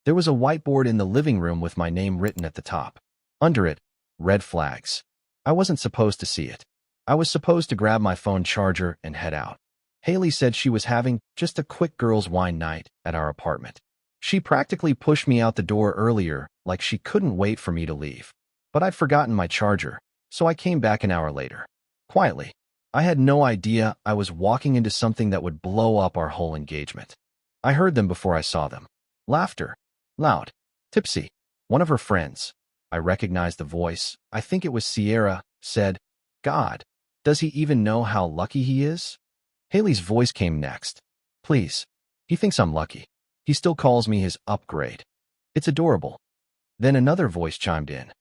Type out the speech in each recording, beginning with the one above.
There was a whiteboard in the living room with my name written at the top. Under it, red flags. I wasn't supposed to see it. I was supposed to grab my phone charger and head out. Haley said she was having just a quick girls' wine night at our apartment. She practically pushed me out the door earlier, like she couldn't wait for me to leave. But I'd forgotten my charger, so I came back an hour later. Quietly. I had no idea I was walking into something that would blow up our whole engagement. I heard them before I saw them. Laughter. Loud. Tipsy. One of her friends. I recognized the voice. I think it was Sierra, said, "God, does he even know how lucky he is?" Haley's voice came next. "Please. He thinks I'm lucky. He still calls me his upgrade. It's adorable." Then another voice chimed in.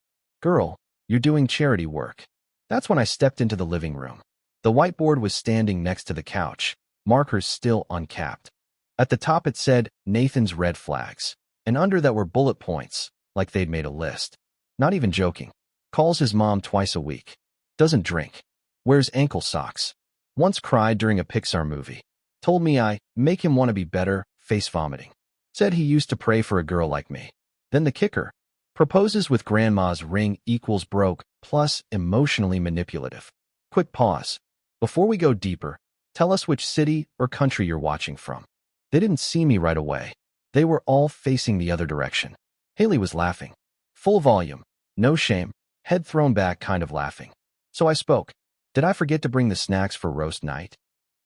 "Girl, you're doing charity work." That's when I stepped into the living room. The whiteboard was standing next to the couch, markers still uncapped. At the top it said, Nathan's red flags, and under that were bullet points, like they'd made a list. Not even joking. Calls his mom twice a week. Doesn't drink. Wears ankle socks. Once cried during a Pixar movie. Told me I make him want to be better, face vomiting. Said he used to pray for a girl like me. Then the kicker. Proposes with grandma's ring equals broke, plus emotionally manipulative. Quick pause. Before we go deeper, tell us which city or country you're watching from. They didn't see me right away. They were all facing the other direction. Haley was laughing. Full volume. No shame. Head thrown back kind of laughing. So I spoke. "Did I forget to bring the snacks for roast night?"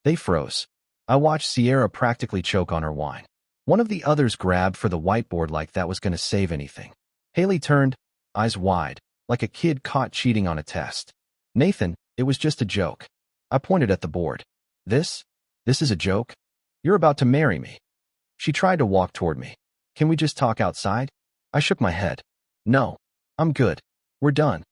They froze. I watched Sierra practically choke on her wine. One of the others grabbed for the whiteboard like that was going to save anything. Haley turned, eyes wide, like a kid caught cheating on a test. "Nathan, it was just a joke." I pointed at the board. This is a joke? You're about to marry me." She tried to walk toward me. "Can we just talk outside?" I shook my head. "No, I'm good. We're done."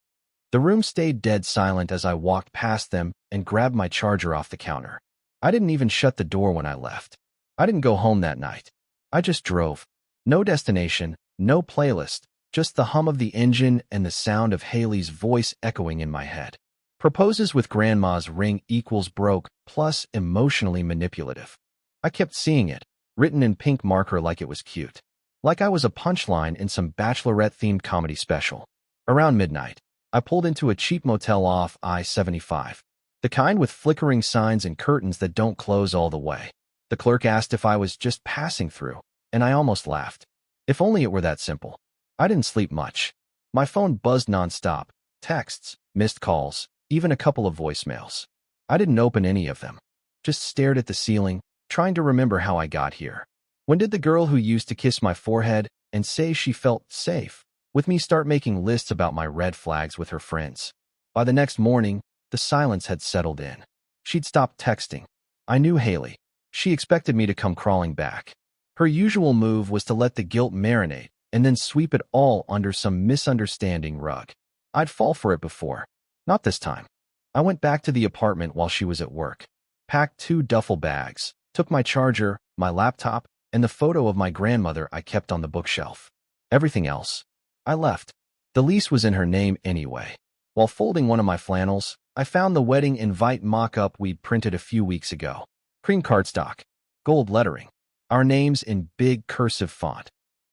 The room stayed dead silent as I walked past them and grabbed my charger off the counter. I didn't even shut the door when I left. I didn't go home that night. I just drove. No destination, no playlist, just the hum of the engine and the sound of Haley's voice echoing in my head. Proposes with grandma's ring equals broke, plus emotionally manipulative. I kept seeing it, written in pink marker like it was cute. Like I was a punchline in some bachelorette-themed comedy special. Around midnight, I pulled into a cheap motel off I-75. The kind with flickering signs and curtains that don't close all the way. The clerk asked if I was just passing through, and I almost laughed. If only it were that simple. I didn't sleep much. My phone buzzed nonstop. Texts, missed calls, even a couple of voicemails. I didn't open any of them. Just stared at the ceiling, trying to remember how I got here. When did the girl who used to kiss my forehead and say she felt safe with me start making lists about my red flags with her friends? By the next morning, the silence had settled in. She'd stopped texting. I knew Haley. She expected me to come crawling back. Her usual move was to let the guilt marinate and then sweep it all under some misunderstanding rug. I'd fall for it before. Not this time. I went back to the apartment while she was at work. Packed 2 duffel bags, took my charger, my laptop, and the photo of my grandmother I kept on the bookshelf. Everything else. I left. The lease was in her name anyway. While folding one of my flannels, I found the wedding invite mock-up we'd printed a few weeks ago. Cream cardstock. Gold lettering. Our names in big cursive font.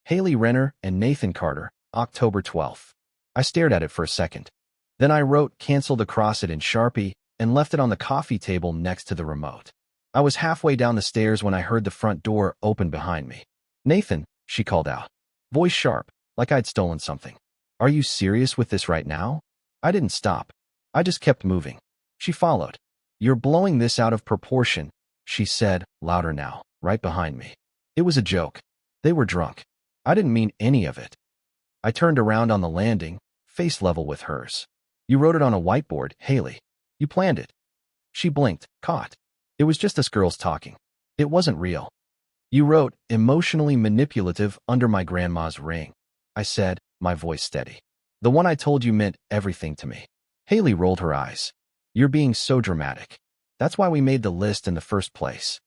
Haley Renner and Nathan Carter, October 12th. I stared at it for a second. Then I wrote canceled across it in Sharpie and left it on the coffee table next to the remote. I was halfway down the stairs when I heard the front door open behind me. "Nathan," she called out. Voice sharp, like I'd stolen something. "Are you serious with this right now?" I didn't stop. I just kept moving. She followed. "You're blowing this out of proportion," she said, louder now, right behind me. It was a joke. They were drunk. I didn't mean any of it. I turned around on the landing, face level with hers. "You wrote it on a whiteboard, Haley. You planned it." She blinked, caught. "It was just us girls talking. It wasn't real." "You wrote emotionally manipulative under my grandma's ring," I said, my voice steady. "The one I told you meant everything to me." Haley rolled her eyes. "You're being so dramatic. That's why we made the list in the first place."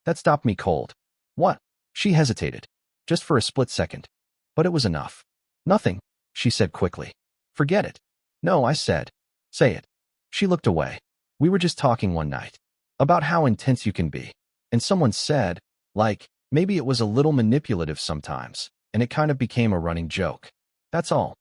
That stopped me cold. "What?" She hesitated, just for a split second. But it was enough. "Nothing," she said quickly. "Forget it." "No," I said. "Say it." She looked away. "We were just talking one night. About how intense you can be. And someone said, like, maybe it was a little manipulative sometimes. and it kind of became a running joke. That's all.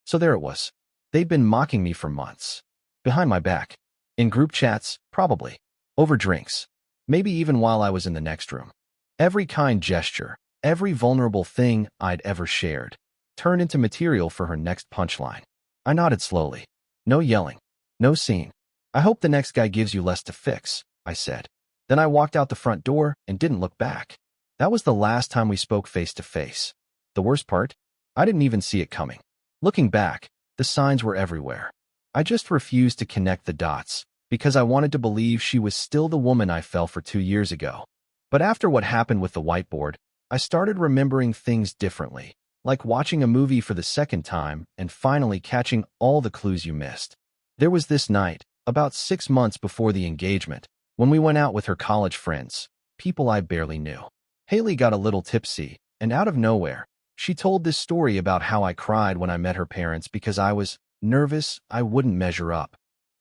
So there it was. They'd been mocking me for months. Behind my back. In group chats, probably. Over drinks. Maybe even while I was in the next room. Every kind gesture, every vulnerable thing I'd ever shared, turned into material for her next punchline. I nodded slowly. No yelling. No scene. I hope the next guy gives you less to fix, I said. Then I walked out the front door and didn't look back. That was the last time we spoke face to face. The worst part? I didn't even see it coming. Looking back, the signs were everywhere. I just refused to connect the dots because I wanted to believe she was still the woman I fell for 2 years ago. But after what happened with the whiteboard, I started remembering things differently, like watching a movie for the second time and finally catching all the clues you missed. There was this night, about 6 months before the engagement, when we went out with her college friends, people I barely knew. Haley got a little tipsy, and out of nowhere, she told this story about how I cried when I met her parents because I was nervous I wouldn't measure up.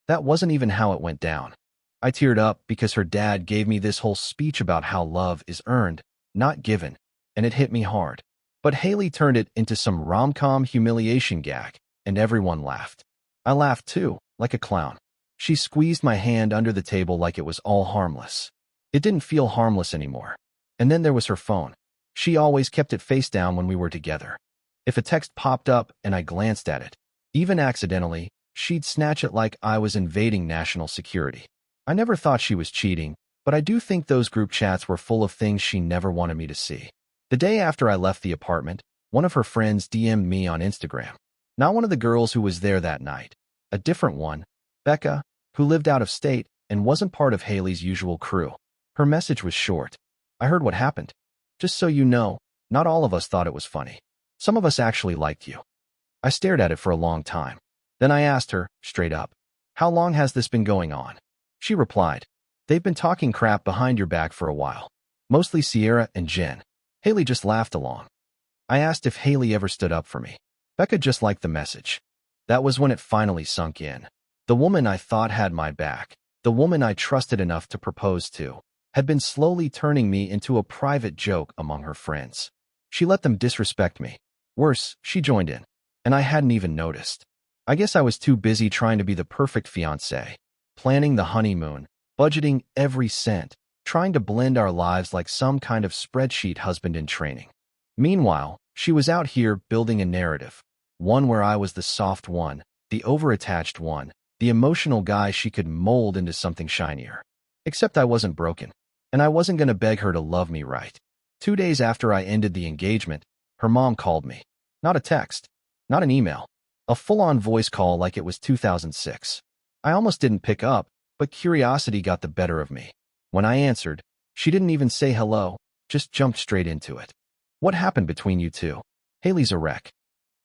That wasn't even how it went down. I teared up because her dad gave me this whole speech about how love is earned, not given, and it hit me hard. But Haley turned it into some rom-com humiliation gag, and everyone laughed. I laughed too, like a clown. She squeezed my hand under the table like it was all harmless. It didn't feel harmless anymore. And then there was her phone. She always kept it face down when we were together. If a text popped up and I glanced at it, even accidentally, she'd snatch it like I was invading national security. I never thought she was cheating, but I do think those group chats were full of things she never wanted me to see. The day after I left the apartment, one of her friends DM'd me on Instagram. Not one of the girls who was there that night. A different one, Becca, who lived out of state and wasn't part of Haley's usual crew. Her message was short. I heard what happened. Just so you know, not all of us thought it was funny. Some of us actually liked you. I stared at it for a long time. Then I asked her, straight up, how long has this been going on? She replied, they've been talking crap behind your back for a while. Mostly Sierra and Jen. Haley just laughed along. I asked if Haley ever stood up for me. Becca just liked the message. That was when it finally sunk in. The woman I thought had my back, the woman I trusted enough to propose to, had been slowly turning me into a private joke among her friends. She let them disrespect me. Worse, she joined in. And I hadn't even noticed. I guess I was too busy trying to be the perfect fiancé, planning the honeymoon, budgeting every cent, trying to blend our lives like some kind of spreadsheet husband in training. Meanwhile, she was out here building a narrative, one where I was the soft one, the overattached one, the emotional guy she could mold into something shinier. Except I wasn't broken, and I wasn't going to beg her to love me right. 2 days after I ended the engagement, her mom called me. Not a text, not an email, a full-on voice call like it was 2006. I almost didn't pick up, but curiosity got the better of me. When I answered, she didn't even say hello, just jumped straight into it. What happened between you two? Haley's a wreck.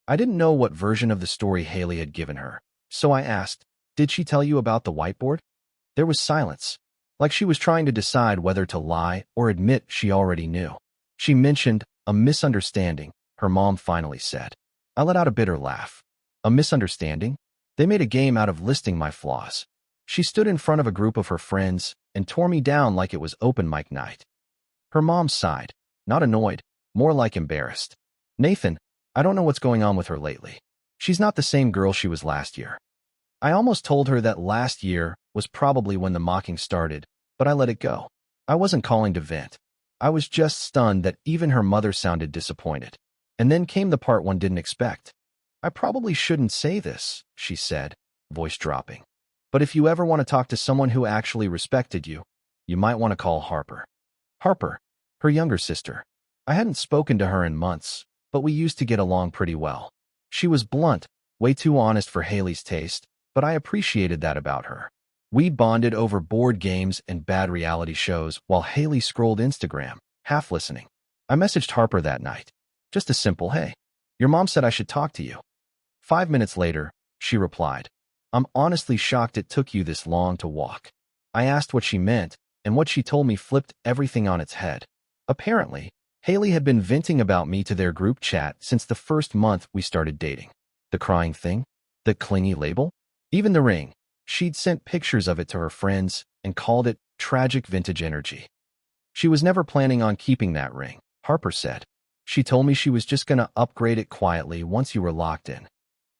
I didn't know what version of the story Haley had given her, so I asked, did she tell you about the whiteboard? There was silence, like she was trying to decide whether to lie or admit she already knew. She mentioned a misunderstanding, her mom finally said. I let out a bitter laugh. A misunderstanding? They made a game out of listing my flaws. She stood in front of a group of her friends and tore me down like it was open mic night. Her mom sighed, not annoyed, more like embarrassed. Nathan, I don't know what's going on with her lately. She's not the same girl she was last year. I almost told her that last year was probably when the mocking started, but I let it go. I wasn't calling to vent. I was just stunned that even her mother sounded disappointed. And then came the part one didn't expect. I probably shouldn't say this, she said, voice dropping. But if you ever want to talk to someone who actually respected you, you might want to call Harper. Harper, her younger sister. I hadn't spoken to her in months, but we used to get along pretty well. She was blunt, way too honest for Haley's taste, but I appreciated that about her. We bonded over board games and bad reality shows while Haley scrolled Instagram, half listening. I messaged Harper that night. Just a simple, hey, your mom said I should talk to you. 5 minutes later, she replied, I'm honestly shocked it took you this long to walk. I asked what she meant, and what she told me flipped everything on its head. Apparently, Haley had been venting about me to their group chat since the first month we started dating. The crying thing? The clingy label? Even the ring. She'd sent pictures of it to her friends and called it tragic vintage energy. She was never planning on keeping that ring, Harper said. She told me she was just gonna upgrade it quietly once you were locked in.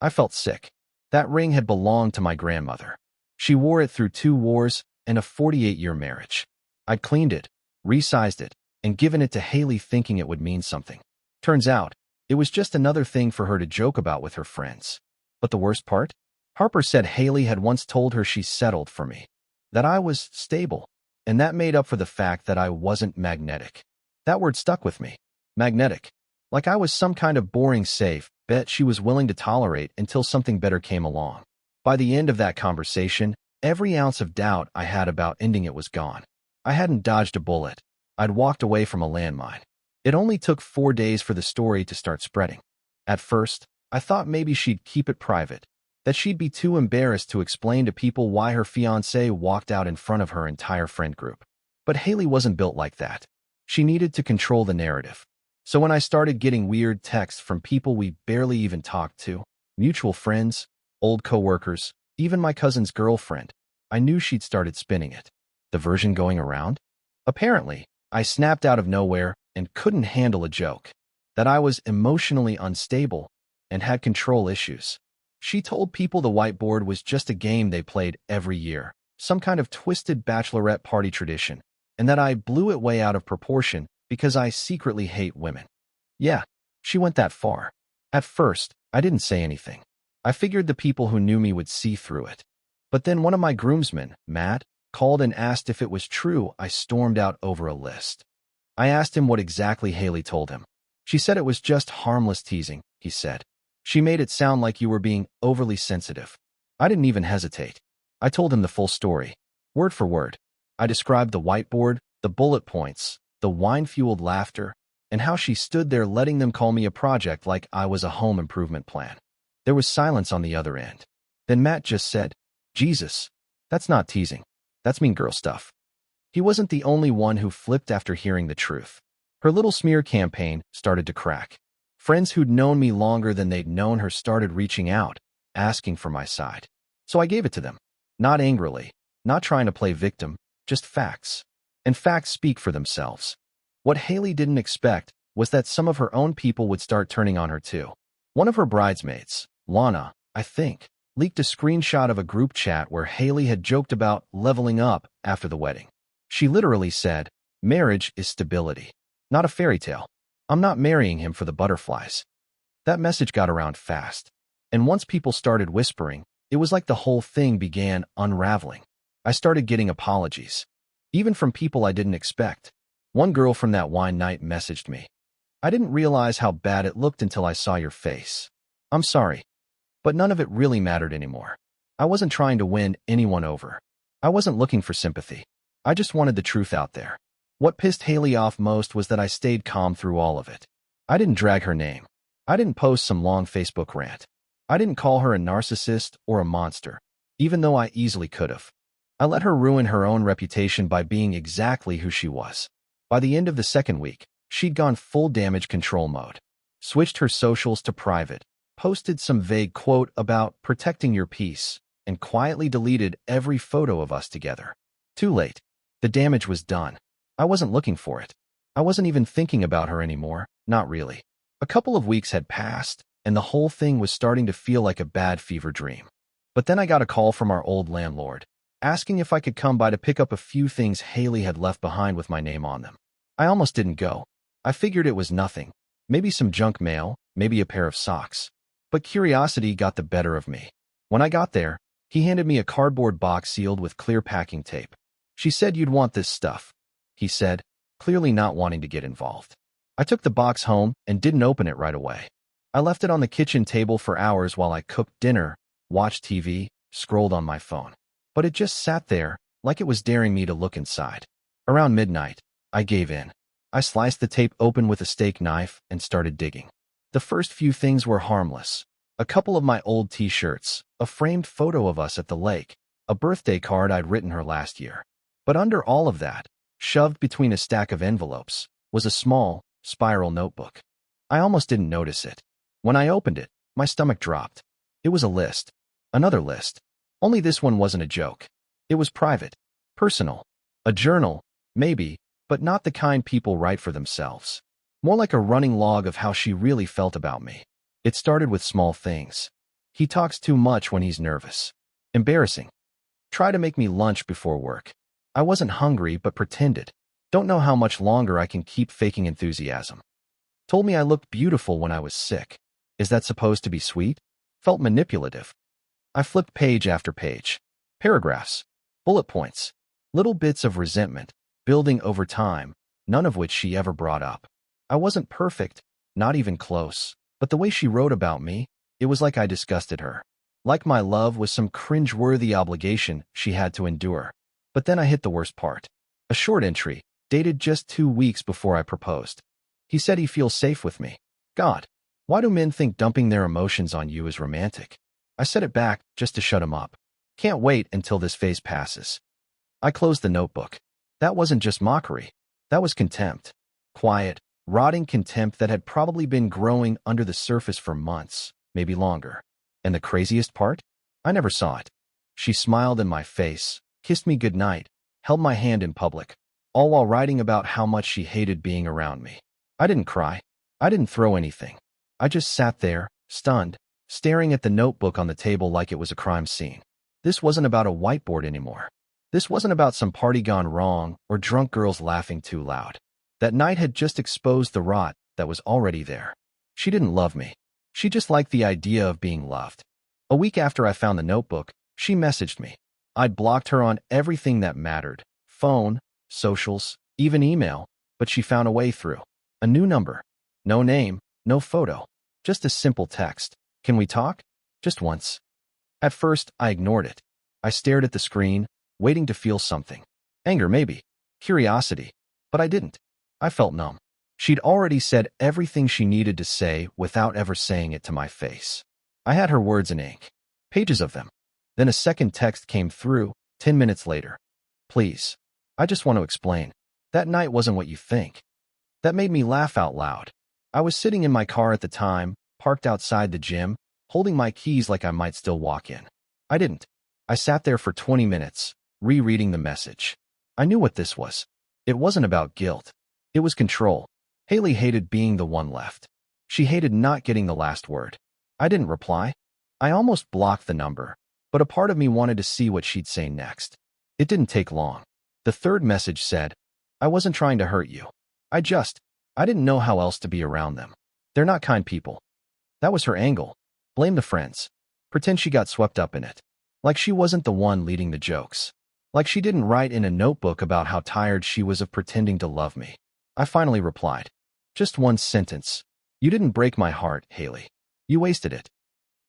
I felt sick. That ring had belonged to my grandmother. She wore it through 2 wars and a 48-year marriage. I'd cleaned it, resized it, and given it to Haley thinking it would mean something. Turns out, it was just another thing for her to joke about with her friends. But the worst part? Harper said Haley had once told her she settled for me, that I was stable, and that made up for the fact that I wasn't magnetic. That word stuck with me. Magnetic. Like I was some kind of boring safe bet she was willing to tolerate until something better came along. By the end of that conversation, every ounce of doubt I had about ending it was gone. I hadn't dodged a bullet. I'd walked away from a landmine. It only took 4 days for the story to start spreading. At first, I thought maybe she'd keep it private, that she'd be too embarrassed to explain to people why her fiancé walked out in front of her entire friend group. But Haley wasn't built like that. She needed to control the narrative. So when I started getting weird texts from people we barely even talked to, mutual friends, old coworkers, even my cousin's girlfriend, I knew she'd started spinning it. The version going around? Apparently, I snapped out of nowhere and couldn't handle a joke, that I was emotionally unstable and had control issues. She told people the whiteboard was just a game they played every year, some kind of twisted bachelorette party tradition, and that I blew it way out of proportion because I secretly hate women. Yeah, she went that far. At first, I didn't say anything. I figured the people who knew me would see through it. But then one of my groomsmen, Matt, called and asked if it was true. I stormed out over a list. I asked him what exactly Haley told him. She said it was just harmless teasing, he said. She made it sound like you were being overly sensitive. I didn't even hesitate. I told him the full story, word for word. I described the whiteboard, the bullet points, the wine-fueled laughter, and how she stood there letting them call me a project like I was a home improvement plan. There was silence on the other end. Then Matt just said, "Jesus, that's not teasing. That's mean girl stuff." He wasn't the only one who flipped after hearing the truth. Her little smear campaign started to crack. Friends who'd known me longer than they'd known her started reaching out, asking for my side. So I gave it to them. Not angrily, not trying to play victim, just facts. And facts speak for themselves. What Haley didn't expect was that some of her own people would start turning on her too. One of her bridesmaids, Lana, I think, leaked a screenshot of a group chat where Haley had joked about leveling up after the wedding. She literally said, "Marriage is stability, not a fairy tale. I'm not marrying him for the butterflies." That message got around fast. And once people started whispering, it was like the whole thing began unraveling. I started getting apologies, even from people I didn't expect. One girl from that wine night messaged me. "I didn't realize how bad it looked until I saw your face. I'm sorry." But none of it really mattered anymore. I wasn't trying to win anyone over. I wasn't looking for sympathy. I just wanted the truth out there. What pissed Haley off most was that I stayed calm through all of it. I didn't drag her name. I didn't post some long Facebook rant. I didn't call her a narcissist or a monster, even though I easily could have. I let her ruin her own reputation by being exactly who she was. By the end of the second week, she'd gone full damage control mode, switched her socials to private, posted some vague quote about protecting your peace, and quietly deleted every photo of us together. Too late. The damage was done. I wasn't looking for it. I wasn't even thinking about her anymore, not really. A couple of weeks had passed, and the whole thing was starting to feel like a bad fever dream. But then I got a call from our old landlord, asking if I could come by to pick up a few things Haley had left behind with my name on them. I almost didn't go. I figured it was nothing. Maybe some junk mail, maybe a pair of socks. But curiosity got the better of me. When I got there, he handed me a cardboard box sealed with clear packing tape. "She said you'd want this stuff," he said, clearly not wanting to get involved. I took the box home and didn't open it right away. I left it on the kitchen table for hours while I cooked dinner, watched TV, scrolled on my phone. But it just sat there, like it was daring me to look inside. Around midnight, I gave in. I sliced the tape open with a steak knife and started digging. The first few things were harmless. A couple of my old t-shirts, a framed photo of us at the lake, a birthday card I'd written her last year. But under all of that, shoved between a stack of envelopes, was a small, spiral notebook. I almost didn't notice it. When I opened it, my stomach dropped. It was a list. Another list. Only this one wasn't a joke. It was private. Personal. A journal, maybe, but not the kind people write for themselves. More like a running log of how she really felt about me. It started with small things. He talks too much when he's nervous. Embarrassing. Try to make me lunch before work. I wasn't hungry but pretended. Don't know how much longer I can keep faking enthusiasm. Told me I looked beautiful when I was sick. Is that supposed to be sweet? Felt manipulative. I flipped page after page. Paragraphs. Bullet points. Little bits of resentment, building over time, none of which she ever brought up. I wasn't perfect, not even close, but the way she wrote about me, it was like I disgusted her. Like my love was some cringe-worthy obligation she had to endure. But then I hit the worst part. A short entry, dated just 2 weeks before I proposed. He said he feels safe with me. God, why do men think dumping their emotions on you is romantic? I said it back just to shut him up. Can't wait until this phase passes. I closed the notebook. That wasn't just mockery. That was contempt. Quiet, rotting contempt that had probably been growing under the surface for months, maybe longer. And the craziest part? I never saw it. She smiled in my face, kissed me goodnight, held my hand in public, all while writing about how much she hated being around me. I didn't cry. I didn't throw anything. I just sat there, stunned, staring at the notebook on the table like it was a crime scene. This wasn't about a whiteboard anymore. This wasn't about some party gone wrong or drunk girls laughing too loud. That night had just exposed the rot that was already there. She didn't love me. She just liked the idea of being loved. A week after I found the notebook, she messaged me. I'd blocked her on everything that mattered. Phone, socials, even email, but she found a way through. A new number. No name, no photo. Just a simple text. Can we talk? Just once. At first, I ignored it. I stared at the screen, waiting to feel something. Anger, maybe. Curiosity. But I didn't. I felt numb. She'd already said everything she needed to say without ever saying it to my face. I had her words in ink. Pages of them. Then a second text came through, 10 minutes later. Please. I just want to explain. That night wasn't what you think. That made me laugh out loud. I was sitting in my car at the time, parked outside the gym, holding my keys like I might still walk in. I didn't. I sat there for 20 minutes, rereading the message. I knew what this was. It wasn't about guilt. It was control. Haley hated being the one left. She hated not getting the last word. I didn't reply. I almost blocked the number, but a part of me wanted to see what she'd say next. It didn't take long. The third message said, I wasn't trying to hurt you. I didn't know how else to be around them. They're not kind people. That was her angle. Blame the friends. Pretend she got swept up in it. Like she wasn't the one leading the jokes. Like she didn't write in a notebook about how tired she was of pretending to love me. I finally replied. Just one sentence. You didn't break my heart, Haley. You wasted it.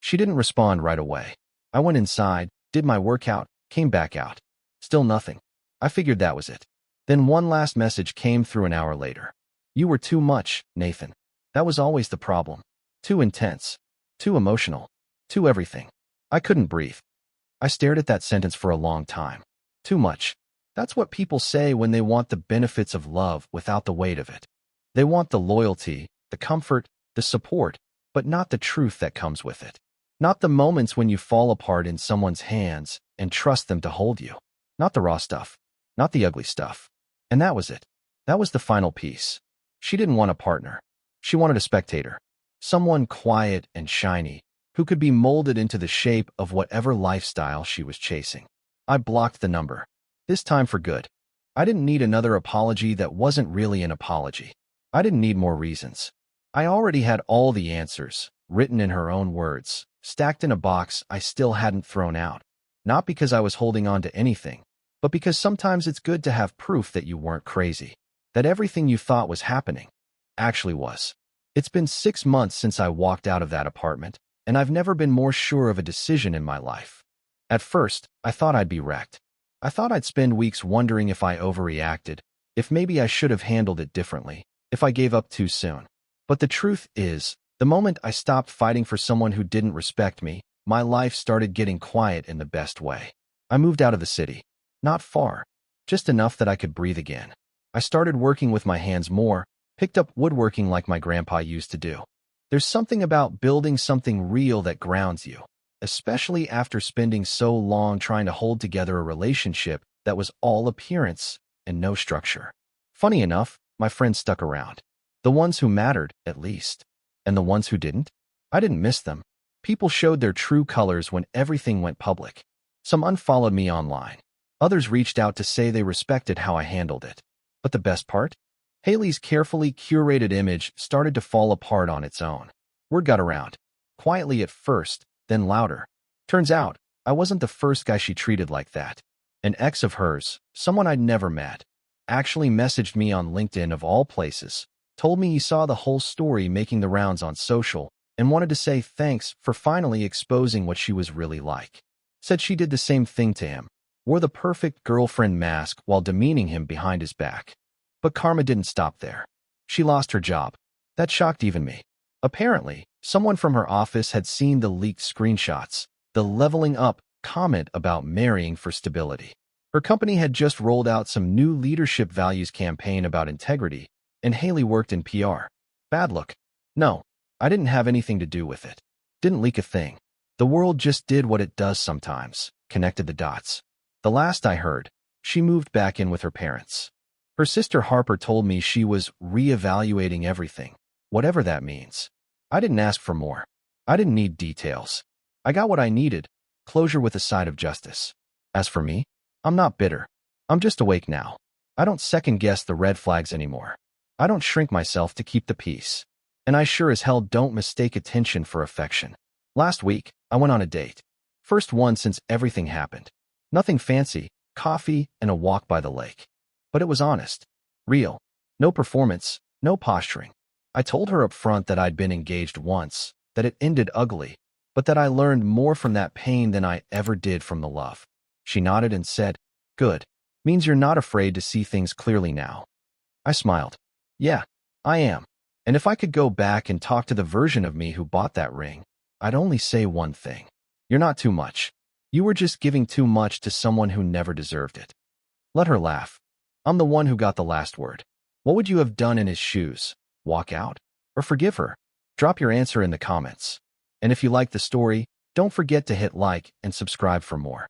She didn't respond right away. I went inside, did my workout, came back out. Still nothing. I figured that was it. Then one last message came through an hour later. You were too much, Nathan. That was always the problem. Too intense. Too emotional. Too everything. I couldn't breathe. I stared at that sentence for a long time. Too much. That's what people say when they want the benefits of love without the weight of it. They want the loyalty, the comfort, the support, but not the truth that comes with it. Not the moments when you fall apart in someone's hands and trust them to hold you. Not the raw stuff. Not the ugly stuff. And that was it. That was the final piece. She didn't want a partner. She wanted a spectator. Someone quiet and shiny, who could be molded into the shape of whatever lifestyle she was chasing. I blocked the number. This time for good. I didn't need another apology that wasn't really an apology. I didn't need more reasons. I already had all the answers, written in her own words, stacked in a box I still hadn't thrown out. Not because I was holding on to anything, but because sometimes it's good to have proof that you weren't crazy. That everything you thought was happening actually was. It's been 6 months since I walked out of that apartment, and I've never been more sure of a decision in my life. At first, I thought I'd be wrecked. I thought I'd spend weeks wondering if I overreacted, if maybe I should have handled it differently, if I gave up too soon. But the truth is, the moment I stopped fighting for someone who didn't respect me, my life started getting quiet in the best way. I moved out of the city. Not far. Just enough that I could breathe again. I started working with my hands more, picked up woodworking like my grandpa used to do. There's something about building something real that grounds you, especially after spending so long trying to hold together a relationship that was all appearance and no structure. Funny enough, my friends stuck around. The ones who mattered, at least. And the ones who didn't? I didn't miss them. People showed their true colors when everything went public. Some unfollowed me online. Others reached out to say they respected how I handled it. But the best part? Haley's carefully curated image started to fall apart on its own. Word got around. Quietly at first, then louder. Turns out, I wasn't the first guy she treated like that. An ex of hers, someone I'd never met, actually messaged me on LinkedIn of all places, told me he saw the whole story making the rounds on social, and wanted to say thanks for finally exposing what she was really like. Said she did the same thing to him, wore the perfect girlfriend mask while demeaning him behind his back. But karma didn't stop there. She lost her job. That shocked even me. Apparently, someone from her office had seen the leaked screenshots, the leveling up comment about marrying for stability. Her company had just rolled out some new leadership values campaign about integrity, and Haley worked in PR. Bad look. No, I didn't have anything to do with it. Didn't leak a thing. The world just did what it does sometimes, connected the dots. The last I heard, she moved back in with her parents. Her sister Harper told me she was reevaluating everything, whatever that means. I didn't ask for more. I didn't need details. I got what I needed, closure with a side of justice. As for me, I'm not bitter. I'm just awake now. I don't second-guess the red flags anymore. I don't shrink myself to keep the peace. And I sure as hell don't mistake attention for affection. Last week, I went on a date. First one since everything happened. Nothing fancy, coffee and a walk by the lake. But it was honest. Real. No performance, no posturing. I told her up front that I'd been engaged once, that it ended ugly, but that I learned more from that pain than I ever did from the love. She nodded and said, "Good. Means you're not afraid to see things clearly now." I smiled. Yeah, I am. And if I could go back and talk to the version of me who bought that ring, I'd only say one thing. You're not too much. You were just giving too much to someone who never deserved it. Let her laugh. I'm the one who got the last word. What would you have done in his shoes? Walk out? Or forgive her? Drop your answer in the comments. And if you like the story, don't forget to hit like and subscribe for more.